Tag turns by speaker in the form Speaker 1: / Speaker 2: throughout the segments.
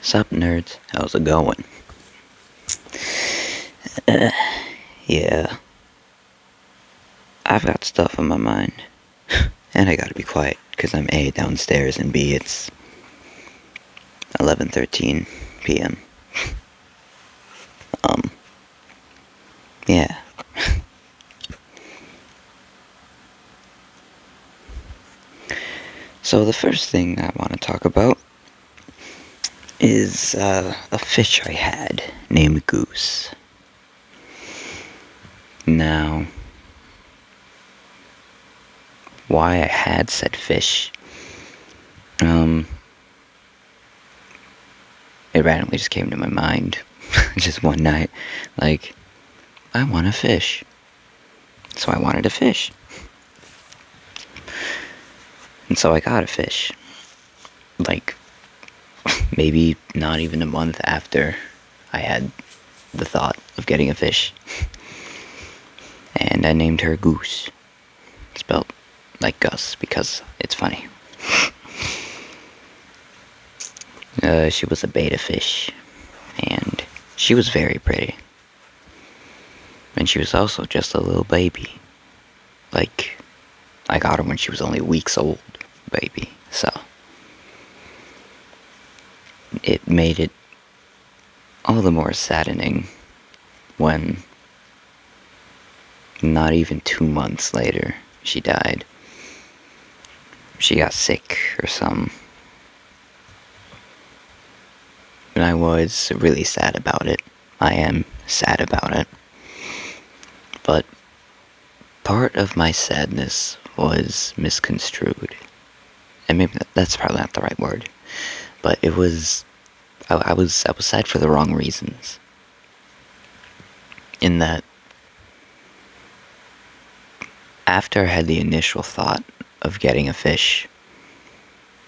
Speaker 1: Sup, nerds? How's it going? Yeah. I've got stuff on my mind. And I gotta be quiet, because I'm A, downstairs, and B, it's 11:13 p.m. Yeah. So the first thing I want to talk about is a fish I had named Goose. Now, why I had said fish, it randomly just came to my mind, just one night, like, I want a fish. So I wanted a fish. And so I got a fish. Like, maybe not even a month after I had the thought of getting a fish. And I named her Goose. Spelled like Gus, because it's funny. She was a beta fish, and she was very pretty. And she was also just a little baby. Like, I got her when she was only weeks old, baby. So, it made it all the more saddening when not even 2 months later, she died. She got sick or something. And I was really sad about it. I am sad about it. But part of my sadness was misconstrued. And maybe that's probably not the right word. But it was... I was sad for the wrong reasons. In that, after I had the initial thought of getting a fish,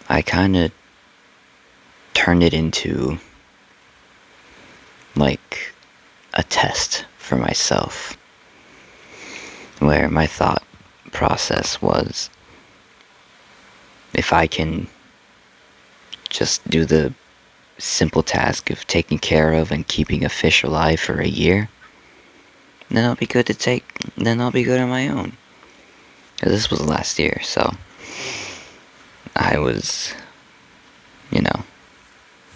Speaker 1: I kind of turned it into, like, a test for myself. Where my thought process was, if I can just do the simple task of taking care of and keeping a fish alive for a year, then I'll be good on my own. 'Cause this was last year, so I was,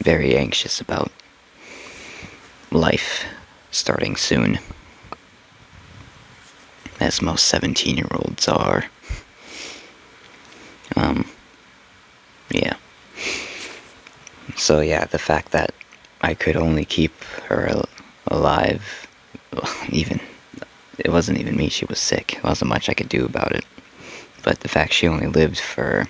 Speaker 1: very anxious about life starting soon. As most 17-year-olds are. Yeah. So yeah, the fact that I could only keep her alive, it wasn't even me, she was sick. There wasn't much I could do about it. But the fact she only lived for,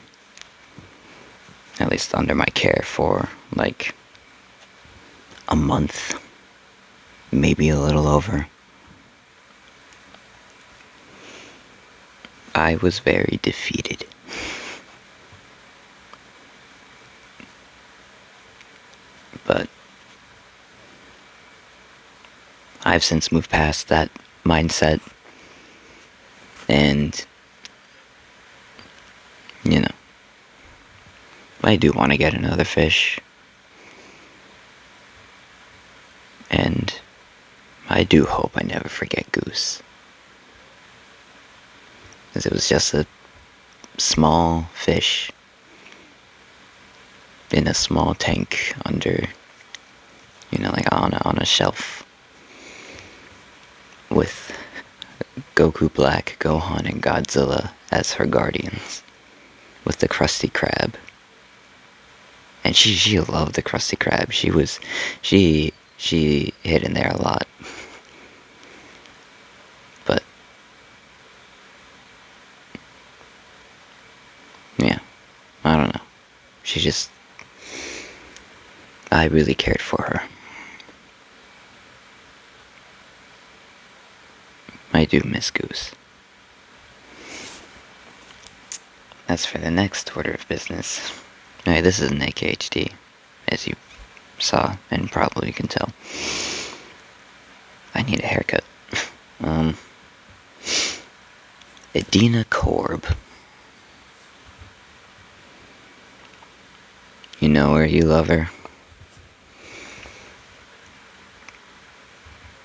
Speaker 1: at least under my care, for like a month, maybe a little over, I was very defeated. But I've since moved past that mindset, and, I do want to get another fish, and I do hope I never forget Goose. Because it was just a small fish in a small tank under, like on a shelf, with Goku Black, Gohan, and Godzilla as her guardians, with the Krusty Krab. And she loved the Krusty Krab. She hid in there a lot. But yeah, I don't know. I really cared for her. I do miss Goose. As for the next order of business, this is an AKHD, as you saw and probably can tell. I need a haircut. Edina Korb. You know her, you love her.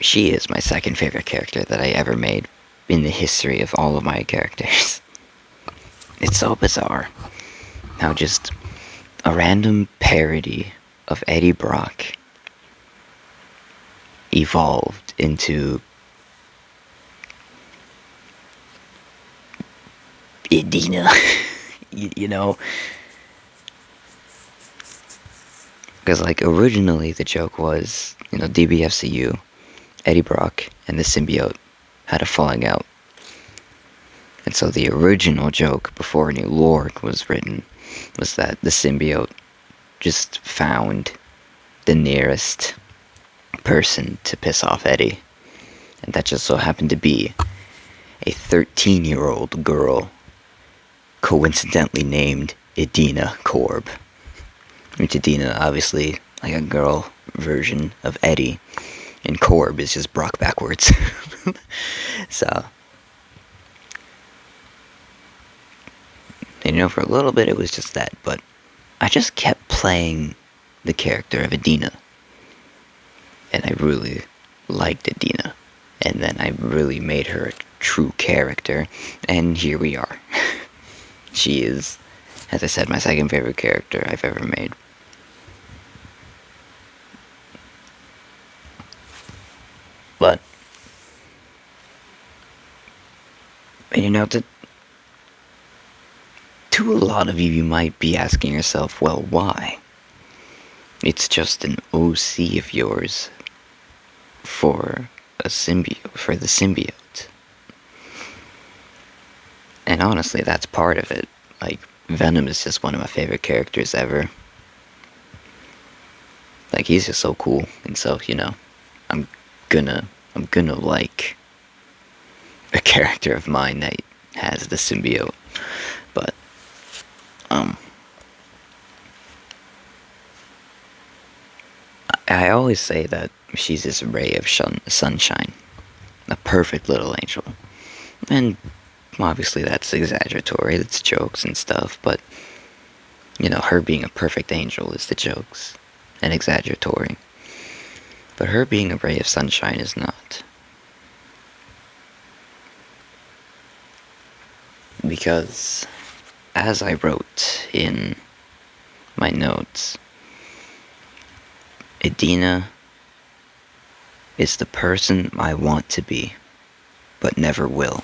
Speaker 1: she is my second favorite character that I ever made in the history of all of my characters. It's so bizarre how just a random parody of Eddie Brock evolved into Idina. you know? Because, like, originally the joke was, DBFCU, Eddie Brock, and the symbiote had a falling out. And so the original joke, before any lore was written, was that the symbiote just found the nearest person to piss off Eddie. And that just so happened to be a 13-year-old girl, coincidentally named Idina Korb. Which Idina, obviously, like a girl version of Eddie, and Korb is just Brock backwards. So, for a little bit it was just that, but I just kept playing the character of Idina. And I really liked Idina. And then I really made her a true character, and here we are. She is, as I said, my second favorite character I've ever made. But, to a lot of you, you might be asking yourself, well, why? It's just an OC of yours for the symbiote. And honestly, that's part of it. Like, Venom is just one of my favorite characters ever. Like, he's just so cool, and so, I'm gonna like a character of mine that has the symbiote. But, I always say that she's this ray of sunshine. A perfect little angel. And obviously that's exaggeratory, that's jokes and stuff, but, her being a perfect angel is the jokes and exaggeratory. But her being a ray of sunshine is not. Because, as I wrote in my notes, Idina is the person I want to be, but never will.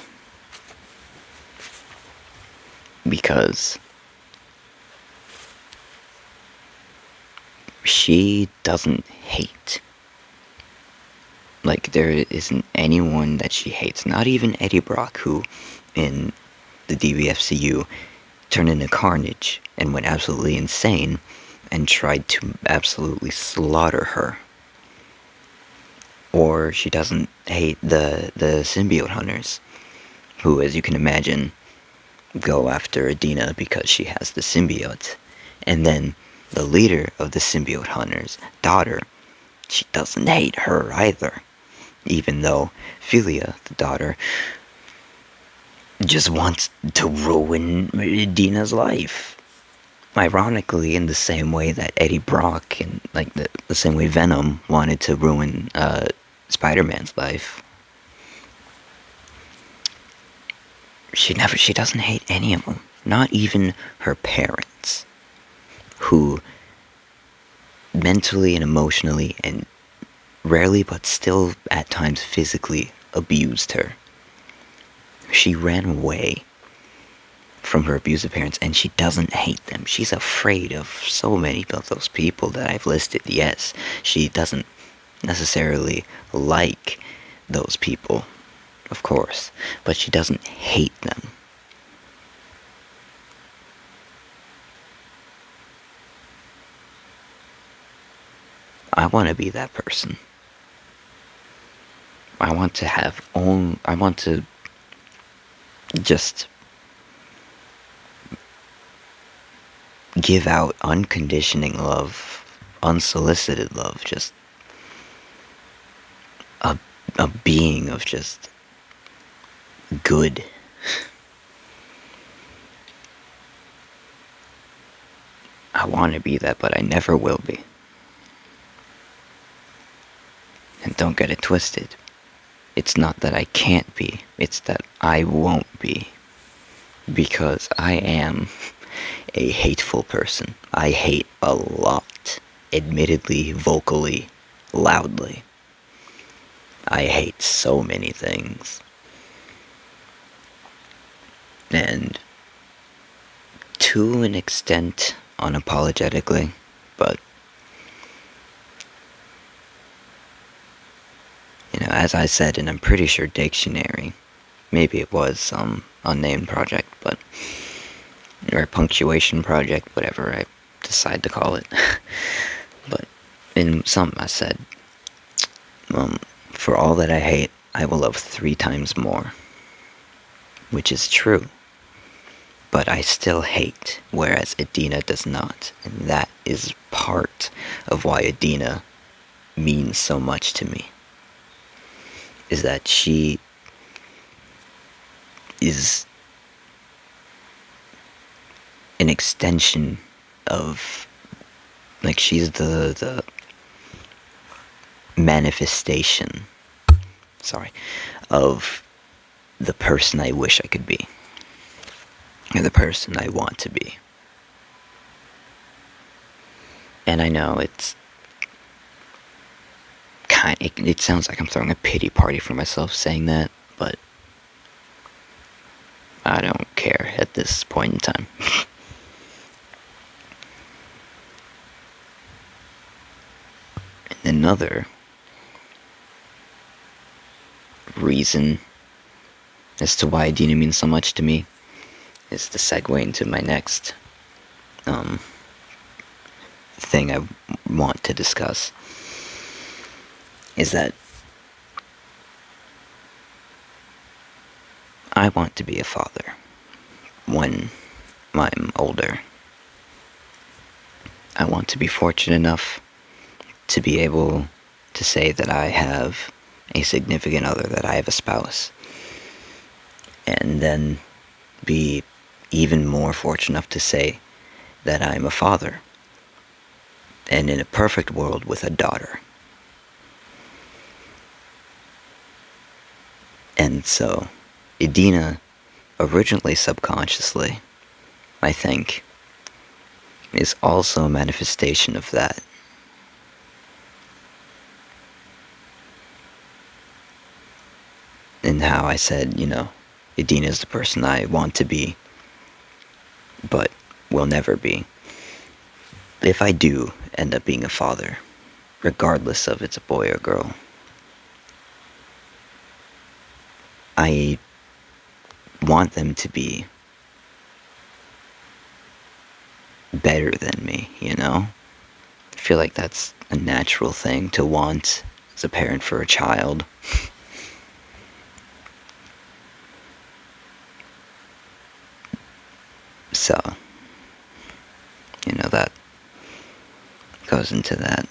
Speaker 1: Because she doesn't hate. Like, there isn't anyone that she hates. Not even Eddie Brock, who, in the DBFCU, turned into Carnage and went absolutely insane and tried to absolutely slaughter her. Or she doesn't hate the symbiote hunters, who, as you can imagine, go after Idina because she has the symbiote. And then the leader of the symbiote hunters' daughter, she doesn't hate her either. Even though Philia, the daughter, just wants to ruin Idina's life. Ironically, in the same way that Eddie Brock and like the same way Venom wanted to ruin Spider-Man's life. She doesn't hate any of them. Not even her parents, who mentally and emotionally and rarely but still at times physically abused her. She ran away from her abusive parents, and she doesn't hate them. She's afraid of so many of those people that I've listed. Yes, she doesn't necessarily like those people, of course, but she doesn't hate them. I want to be that person. I want to just give out unconditioning love, unsolicited love, just a being of just good. I want to be that, but I never will be. And don't get it twisted. It's not that I can't be, it's that I won't be. Because I am a hateful person. I hate a lot. Admittedly, vocally, loudly. I hate so many things. And to an extent, unapologetically, but as I said in, I'm pretty sure, dictionary, maybe it was some unnamed project, or punctuation project, whatever I decide to call it. But in some, I said, for all that I hate, I will love 3 times more. Which is true. But I still hate, whereas Adina does not. And that is part of why Adina means so much to me. Is that she is an extension of, like, she's the manifestation, of the person I wish I could be. Or the person I want to be. And I know it sounds like I'm throwing a pity party for myself saying that, but I don't care at this point in time. Another reason as to why Adina means so much to me is to segue into my next thing I want to discuss, is that I want to be a father when I'm older. I want to be fortunate enough to be able to say that I have a significant other, that I have a spouse, and then be even more fortunate enough to say that I'm a father, and in a perfect world with a daughter. And so, Adina, originally subconsciously, I think, is also a manifestation of that. And how I said, Adina is the person I want to be, but will never be. If I do end up being a father, regardless of it's a boy or girl, I want them to be better than me, I feel like that's a natural thing to want as a parent for a child. So, that goes into that.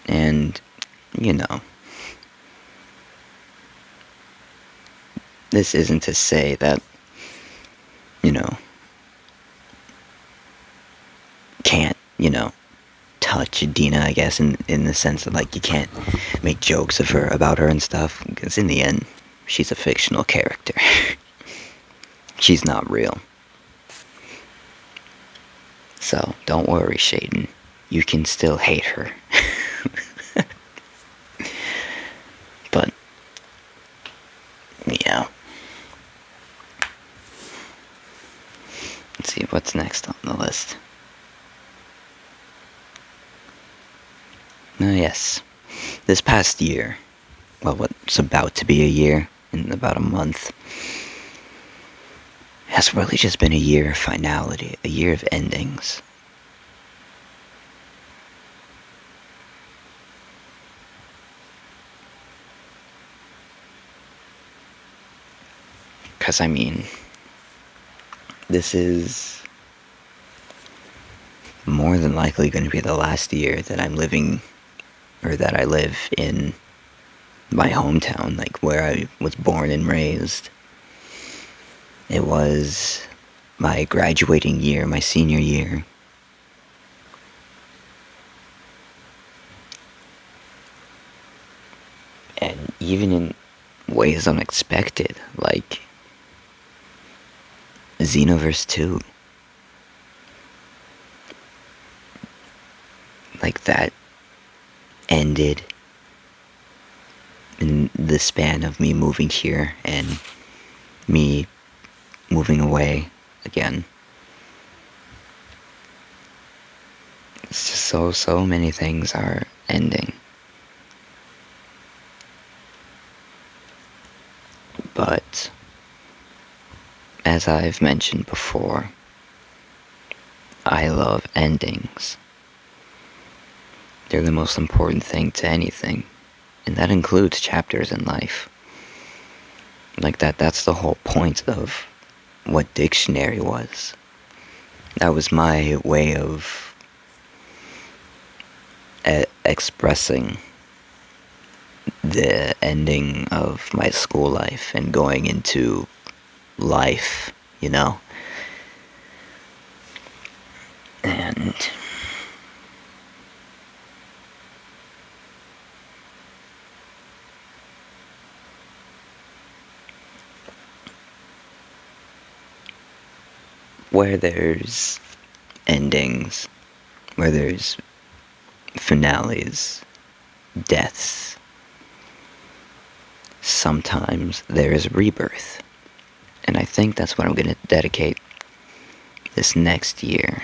Speaker 1: And, this isn't to say that, can't, touch Adina, I guess, in the sense that, like, you can't make jokes about her and stuff, because in the end, she's a fictional character. She's not real. So, don't worry, Shaden. You can still hate her. But, yeah. Let's see what's next on the list. Yes. This past year, well, what's about to be a year, in about a month, has really just been a year of finality, a year of endings. Because, this is more than likely going to be the last year that I'm living, or that I live in my hometown, like where I was born and raised. It was my graduating year, my senior year. even in ways unexpected, like Xenoverse 2. Like, that ended in the span of me moving here and me moving away again. It's just so many things are ending. But, as I've mentioned before, I love endings. They're the most important thing to anything, and that includes chapters in life. Like, that's the whole point of what dictionary was. That was my way of expressing the ending of my school life and going into life, you know? And where there's endings, where there's finales, deaths, sometimes there is rebirth. And I think that's what I'm going to dedicate this next year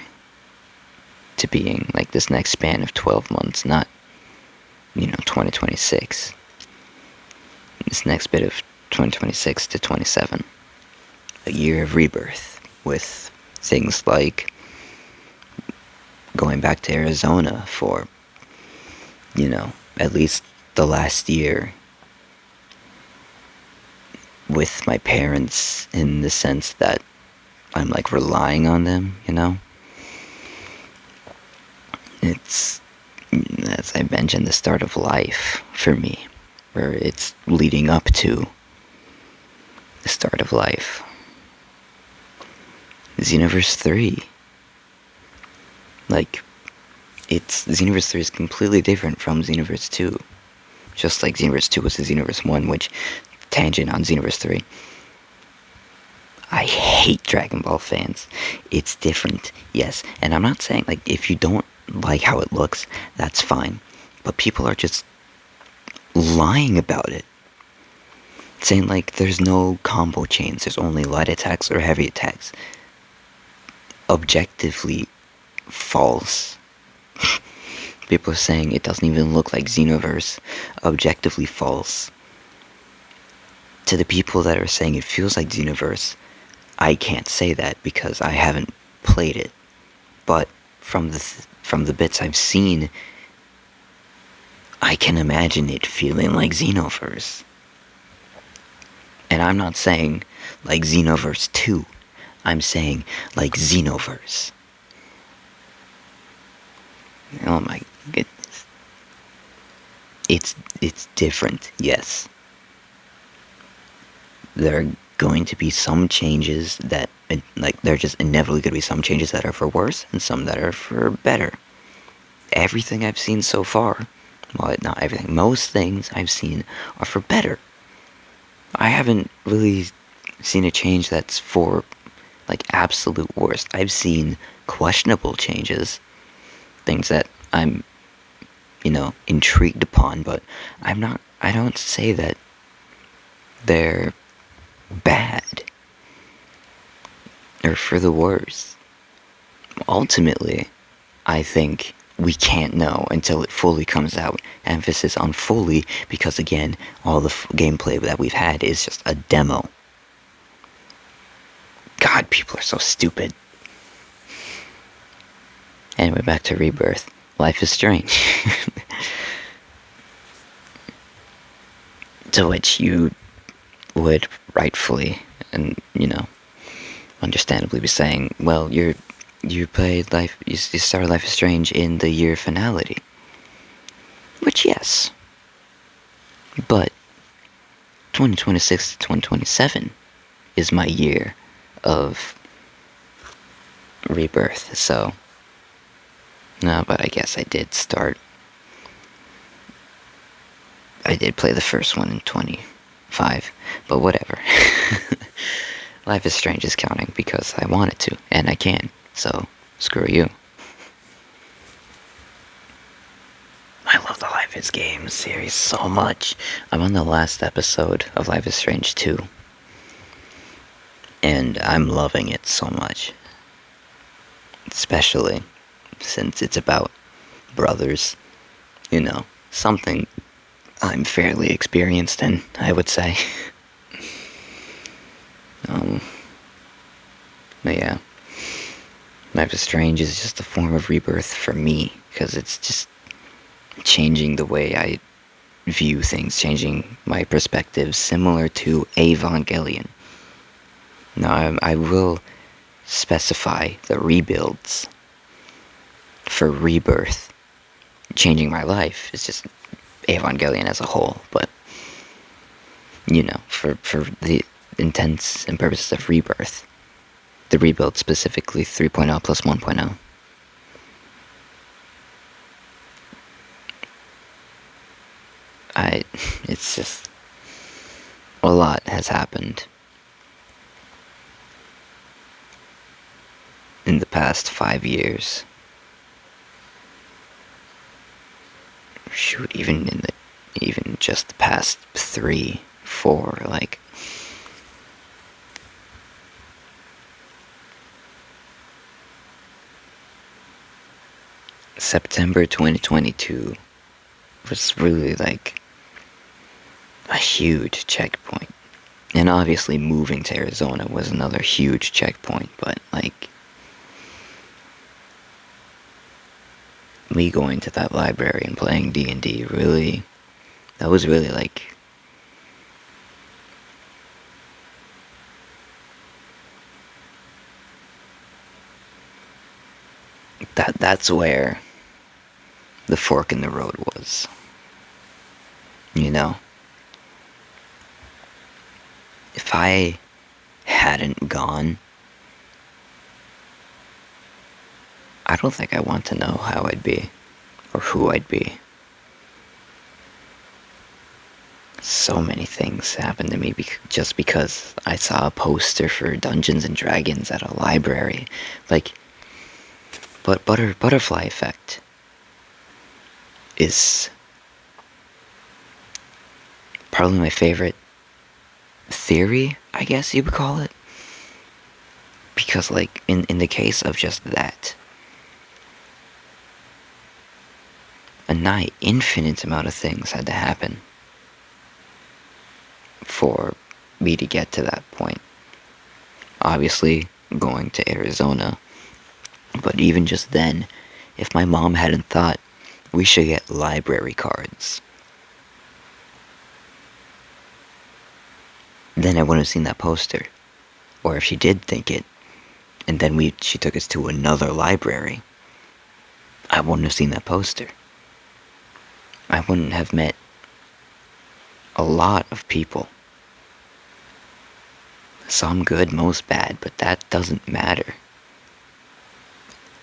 Speaker 1: to being, like, this next span of 12 months, not, 2026. This next bit of 2026 to 27. A year of rebirth with things like going back to Arizona for, at least the last year with my parents, in the sense that I'm, like, relying on them, It's, as I mentioned, the start of life for me, where it's leading up to the start of life. Xenoverse 3. Like, Xenoverse 3 is completely different from Xenoverse 2. Just like Xenoverse 2 was the Xenoverse 1, which, tangent on Xenoverse 3. I hate Dragon Ball fans. It's different, yes. And I'm not saying, like, if you don't like how it looks, that's fine. But people are just lying about it. Saying, like, there's no combo chains, there's only light attacks or heavy attacks. Objectively false. People are saying it doesn't even look like Xenoverse. Objectively false. To the people that are saying it feels like Xenoverse, I can't say that because I haven't played it. But from the bits I've seen, I can imagine it feeling like Xenoverse. And I'm not saying like Xenoverse 2. I'm saying like Xenoverse. Oh my goodness. It's different, yes. There are going to be some changes that, like, there are just inevitably going to be some changes that are for worse and some that are for better. Everything I've seen so far, well, not everything, most things I've seen are for better. I haven't really seen a change that's for, like, absolute worst. I've seen questionable changes, things that I'm, intrigued upon, but I don't say that they're bad or for the worse. Ultimately, I think we can't know until it fully comes out. Emphasis on fully, because again, all the gameplay that we've had is just a demo. God, people are so stupid. Anyway, back to Rebirth. Life is Strange. To which you would rightfully and, understandably be saying, well, you played Life, you started Life is Strange in the year finality. Which, yes. But 2026 to 2027 is my year of rebirth, so no, but I guess I did start I did play the first one in 25, but whatever. Life is Strange is counting because I wanted to, and I can, so screw you. I love the Life is Games series so much. I'm on the last episode of Life is Strange 2, and I'm loving it so much. Especially since it's about brothers, you know, something I'm fairly experienced in, I would say. But yeah, Life is Strange is just a form of rebirth for me, because it's just changing the way I view things, changing my perspective, similar to Evangelion. Now, I will specify the rebuilds for rebirth. Changing my life is just Evangelion as a whole, but, you know, for the intents and purposes of rebirth, the rebuild specifically 3.0 plus 1.0. It's just, a lot has happened in the past 5 years. Shoot, even just the past 3, 4, like, September 2022 was really like a huge checkpoint. And obviously moving to Arizona was another huge checkpoint, but like, me going to that library and playing D&D really, that was really like, that's where the fork in the road was, you know? If I hadn't gone, I don't think I want to know how I'd be, or who I'd be. So many things happened to me just because I saw a poster for Dungeons and Dragons at a library. Like, but butterfly effect is probably my favorite theory, I guess you would call it. Because, like, in the case of just that, a nigh infinite amount of things had to happen for me to get to that point. Obviously, going to Arizona, but even just then, if my mom hadn't thought we should get library cards, then I wouldn't have seen that poster. Or if she did think it, and then she took us to another library, I wouldn't have seen that poster. I wouldn't have met a lot of people. Some good, most bad, but that doesn't matter.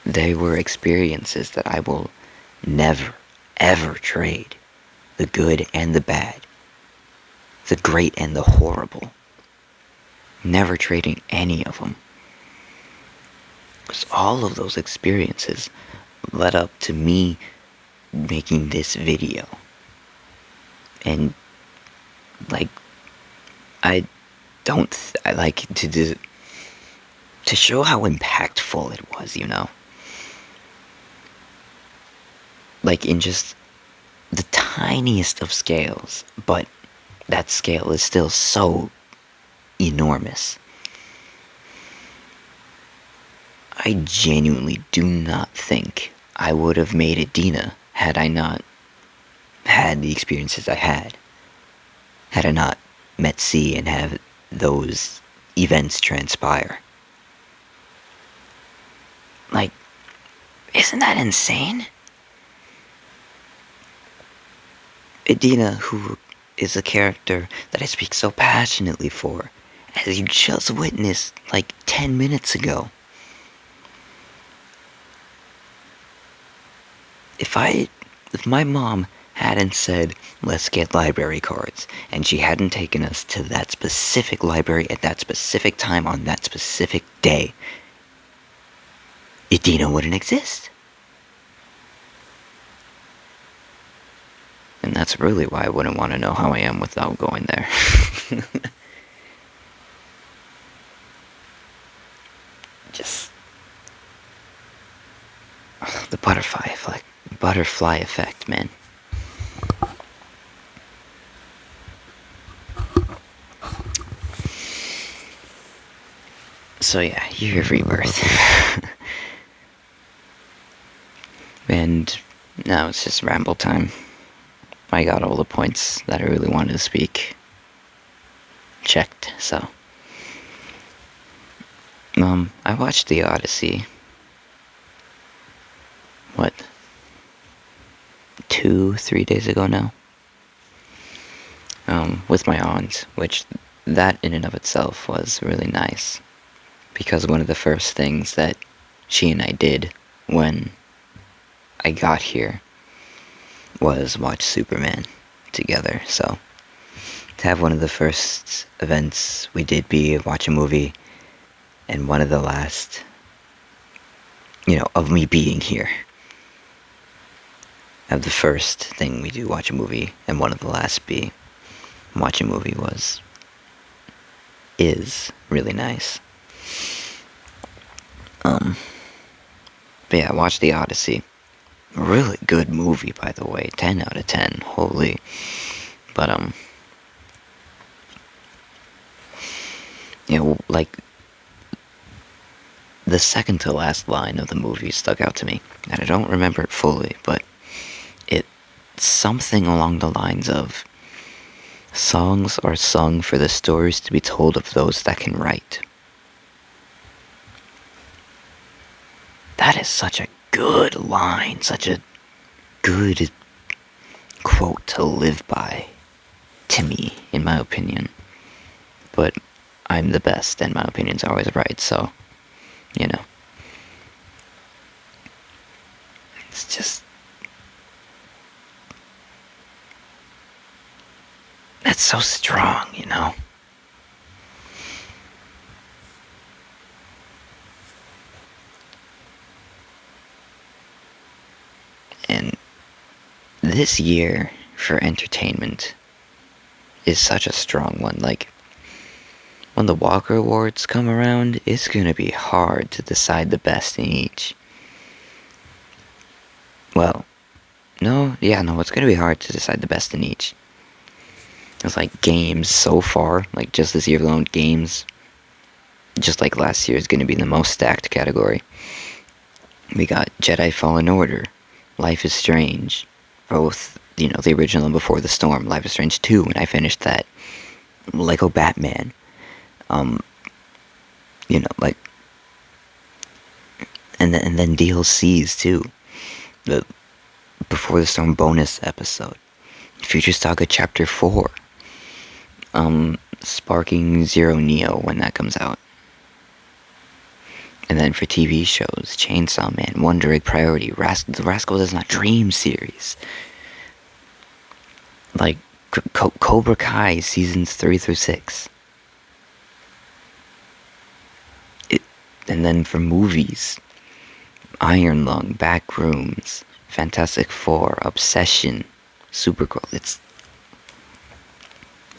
Speaker 1: They were experiences that I will never, ever trade. The good and the bad. The great and the horrible. Never trading any of them. Because all of those experiences led up to me making this video. And, like, I like to show how impactful it was, you know? Like, in just the tiniest of scales, but that scale is still so enormous. I genuinely do not think I would have made it Dina had I not had the experiences I had. Had I not met C and have those events transpire. Like, isn't that insane? Idina, who is a character that I speak so passionately for, as you just witnessed like 10 minutes ago. If my mom hadn't said, let's get library cards, and she hadn't taken us to that specific library at that specific time on that specific day, Dino wouldn't exist. And that's really why I wouldn't want to know how I am without going there. Just the butterfly effect, man. So yeah, year of rebirth. And now it's just ramble time. I got all the points that I really wanted to speak checked, so. I watched The Odyssey. What? 2-3 days ago now? With my aunt, which that in and of itself was really nice. Because one of the first things that she and I did when I got here was watch Superman together. So to have one of the first events we did be watch a movie, and one of the last, of me being here. Of the first thing we do watch a movie, and one of the last be watch a movie is really nice. But yeah, I watched The Odyssey. Really good movie, by the way. 10 out of 10. Holy. But, like, the second to last line of the movie stuck out to me. And I don't remember it fully, but it's something along the lines of, songs are sung for the stories to be told of those that can write. That is such a good line, such a good quote to live by, to me, in my opinion. But I'm the best, and my opinion's always right, so, It's just... That's so strong, And this year for entertainment is such a strong one. Like, when the Walker Awards come around, it's gonna be hard to decide the best in each. Well, it's gonna be hard to decide the best in each. It's like games so far, like just this year alone, games, just like last year, is gonna be the most stacked category. We got Jedi Fallen Order, Life is Strange, both, the original and Before the Storm, Life is Strange 2, when I finished that, Lego Batman, like, and then DLCs too, the Before the Storm bonus episode, Future Saga Chapter 4, Sparking Zero Neo when that comes out. And then for TV shows, Chainsaw Man, Wonder Egg Priority, The Rascal Does Not Dream series. Like, Cobra Kai seasons 3 through 6. And then for movies, Iron Lung, Backrooms, Fantastic Four, Obsession, Supergirl.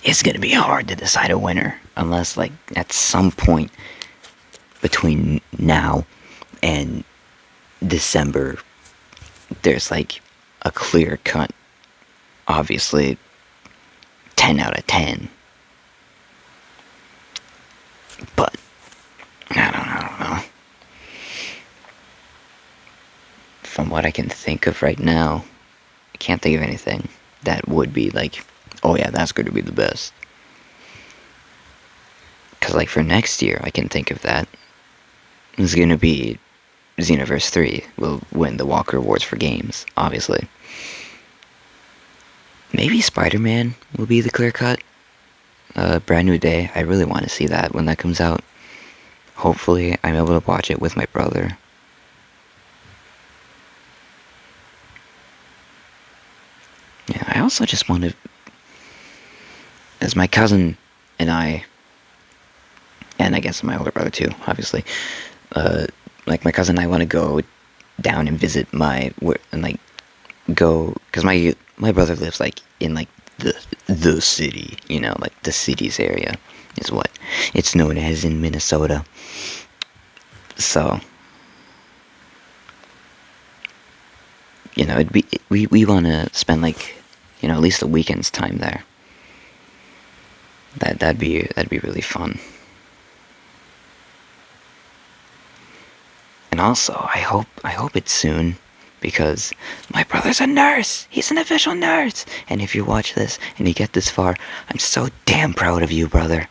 Speaker 1: It's gonna be hard to decide a winner, unless, like, at some point between now and December, there's, like, a clear cut, obviously, 10 out of 10. But, I don't know. From what I can think of right now, I can't think of anything that would be like, oh yeah, that's going to be the best. Because, like, for next year, I can think of that. It's going to be Xenoverse 3 will win the Walker Awards for games, obviously. Maybe Spider-Man will be the clear cut. Brand New Day, I really want to see that when that comes out. Hopefully, I'm able to watch it with my brother. I also just want to, as my cousin and I guess my older brother too, obviously, like my cousin and I want to go down and visit and like go, because my brother lives like in like the city, you know, like the cities area is what it's known as in Minnesota. So, you know, we want to spend like, you know, at least a weekend's time there. That'd be really fun. And also, I hope it's soon, because my brother's a nurse. He's an official nurse. And if you watch this and you get this far, I'm so damn proud of you, brother.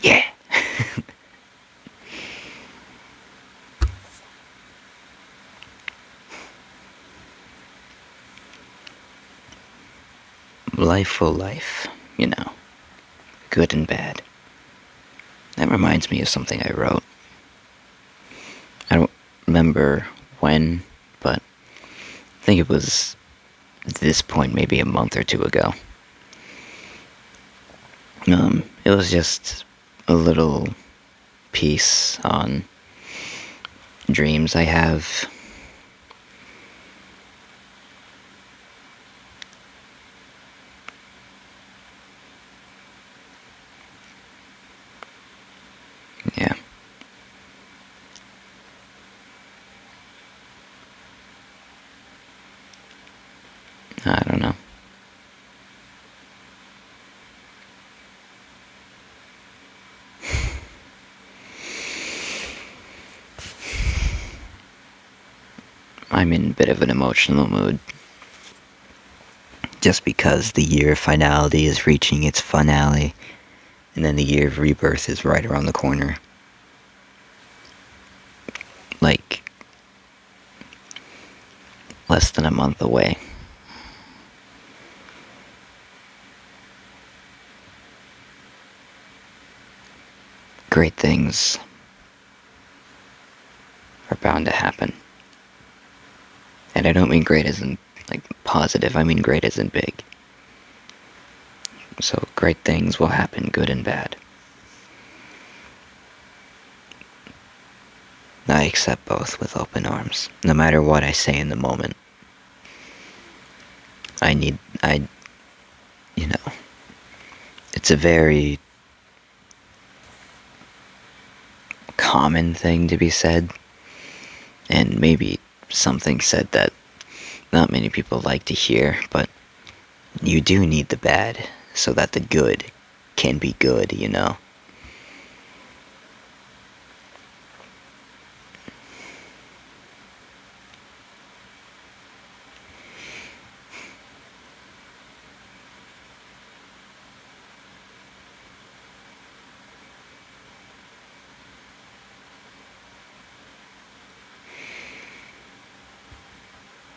Speaker 1: Yeah. Life full life, you know, good and bad. That reminds me of something I wrote. I don't remember when, but I think it was this point maybe a month or two ago. It was just a little piece on dreams I have. Yeah. I don't know. I'm in a bit of an emotional mood. Just because the year of finality is reaching its finale, and then the year of rebirth is right around the corner. Like, less than a month away. Great things are bound to happen. And I don't mean great as in, like, positive, I mean great as in big. So, great things will happen, good and bad. I accept both with open arms, no matter what I say in the moment. You know, it's a very common thing to be said, and maybe something said that not many people like to hear, but you do need the bad so that the good can be good, you know?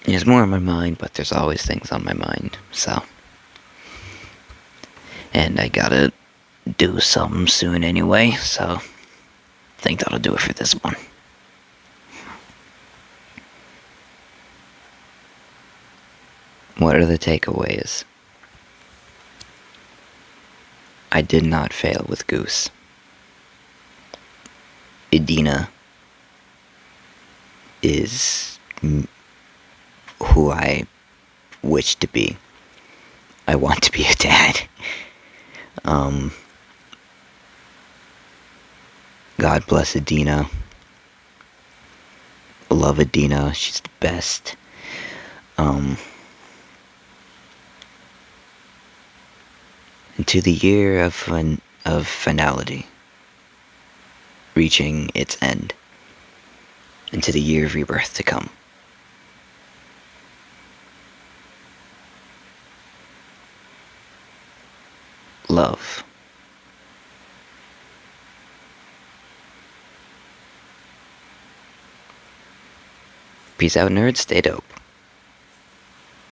Speaker 1: There's more on my mind, but there's always things on my mind, so. And I gotta do something soon anyway, so I think that'll do it for this one. What are the takeaways? I did not fail with Goose. Idina is who I wish to be. I want to be a dad. God bless Idina. Love Idina. She's the best. Into the year of finality, reaching its end, into the year of rebirth to come. Love. Peace out, nerds. Stay dope.